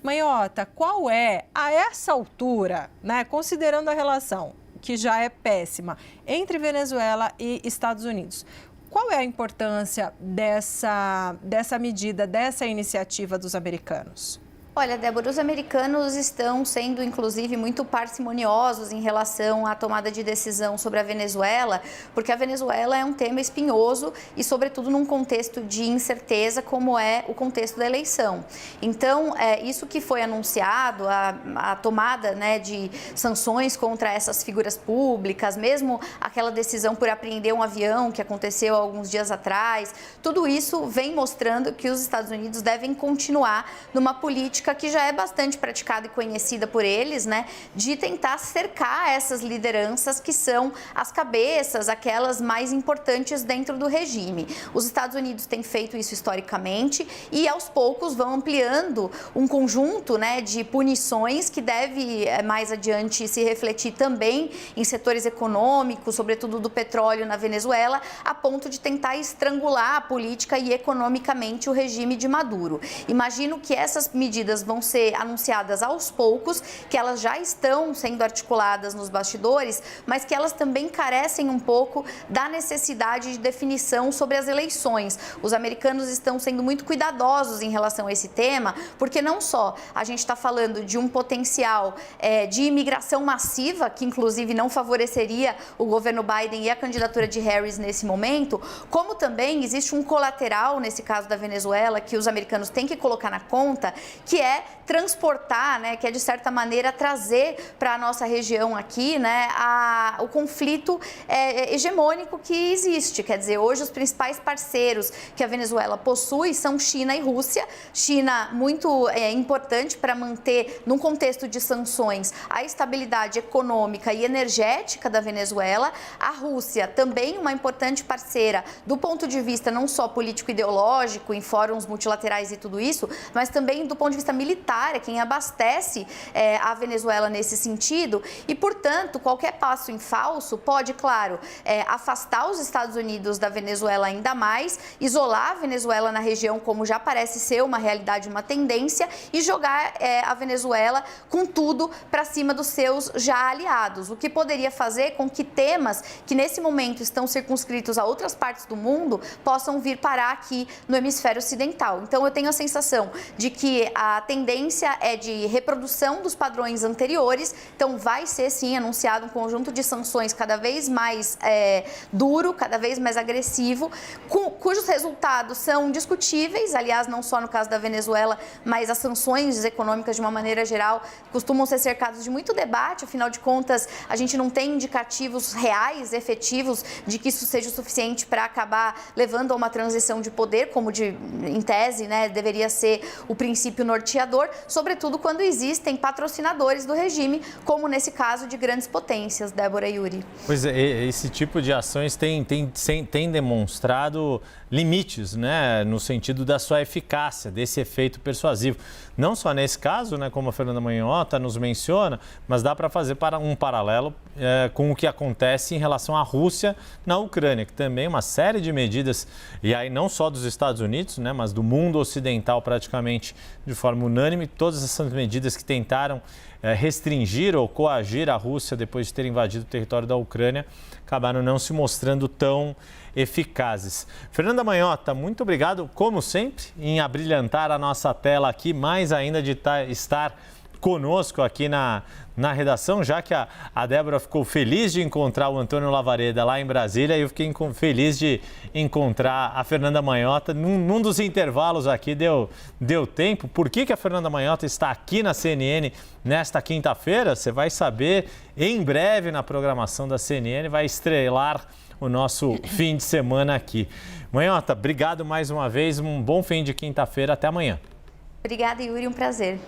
Manhota, qual é, a essa altura, né, considerando a relação que já é péssima entre Venezuela e Estados Unidos, qual é a importância dessa medida, dessa iniciativa dos americanos? Olha, Débora, os americanos estão sendo, inclusive, muito parcimoniosos em relação à tomada de decisão sobre a Venezuela, porque a Venezuela é um tema espinhoso e, sobretudo, num contexto de incerteza, como é o contexto da eleição. Então, isso que foi anunciado, a tomada, né, de sanções contra essas figuras públicas, mesmo aquela decisão por apreender um avião que aconteceu alguns dias atrás, tudo isso vem mostrando que os Estados Unidos devem continuar numa política que já é bastante praticada e conhecida por eles, né, de tentar cercar essas lideranças que são as cabeças, aquelas mais importantes dentro do regime. Os Estados Unidos têm feito isso historicamente e aos poucos vão ampliando um conjunto, né, de punições que deve mais adiante se refletir também em setores econômicos, sobretudo do petróleo na Venezuela, a ponto de tentar estrangular a política e economicamente o regime de Maduro. Imagino que essas medidas vão ser anunciadas aos poucos, que elas já estão sendo articuladas nos bastidores, mas que elas também carecem um pouco da necessidade de definição sobre as eleições. Os americanos estão sendo muito cuidadosos em relação a esse tema, porque não só a gente está falando de um potencial de imigração massiva, que inclusive não favoreceria o governo Biden e a candidatura de Harris nesse momento, como também existe um colateral, nesse caso da Venezuela, que os americanos têm que colocar na conta, que é transportar, né, que é de certa maneira trazer para a nossa região aqui, né, o conflito hegemônico que existe. Quer dizer, hoje os principais parceiros que a Venezuela possui são China e Rússia. China muito importante para manter, num contexto de sanções, a estabilidade econômica e energética da Venezuela. A Rússia também uma importante parceira do ponto de vista não só político-ideológico, em fóruns multilaterais e tudo isso, mas também do ponto de vista militar, é quem abastece a Venezuela nesse sentido e, portanto, qualquer passo em falso pode, claro, afastar os Estados Unidos da Venezuela ainda mais, isolar a Venezuela na região, como já parece ser uma realidade, uma tendência, e jogar a Venezuela com tudo para cima dos seus já aliados, o que poderia fazer com que temas que nesse momento estão circunscritos a outras partes do mundo possam vir parar aqui no hemisfério ocidental. Então, eu tenho a sensação de que a tendência é de reprodução dos padrões anteriores, então vai ser sim anunciado um conjunto de sanções cada vez mais duro, cada vez mais agressivo, cujos resultados são discutíveis, aliás, não só no caso da Venezuela, mas as sanções econômicas de uma maneira geral costumam ser cercadas de muito debate, afinal de contas a gente não tem indicativos reais, efetivos, de que isso seja o suficiente para acabar levando a uma transição de poder, como em tese, né, deveria ser o princípio norteador, sobretudo quando existem patrocinadores do regime, como nesse caso de grandes potências, Débora e Yuri. Pois é, esse tipo de ações tem demonstrado limites, né, no sentido da sua eficácia, desse efeito persuasivo. Não só nesse caso, né, como a Fernanda Manhota nos menciona, mas dá para fazer um paralelo com o que acontece em relação à Rússia na Ucrânia, que também uma série de medidas, e aí não só dos Estados Unidos, né, mas do mundo ocidental praticamente de forma unânime, todas essas medidas que tentaram restringir ou coagir a Rússia depois de ter invadido o território da Ucrânia, acabaram não se mostrando tão eficazes. Fernanda Manhota, muito obrigado, como sempre, em abrilhantar a nossa tela aqui, mais ainda de estar conosco aqui na redação, já que a Débora ficou feliz de encontrar o Antônio Lavareda lá em Brasília e eu fiquei feliz de encontrar a Fernanda Manhota. Num dos intervalos aqui deu tempo. Por que a Fernanda Manhota está aqui na CNN nesta quinta-feira? Você vai saber em breve na programação da CNN, vai estrelar o nosso fim de semana aqui. Manhota, obrigado mais uma vez, um bom fim de quinta-feira, até amanhã. Obrigada, Yuri, um prazer.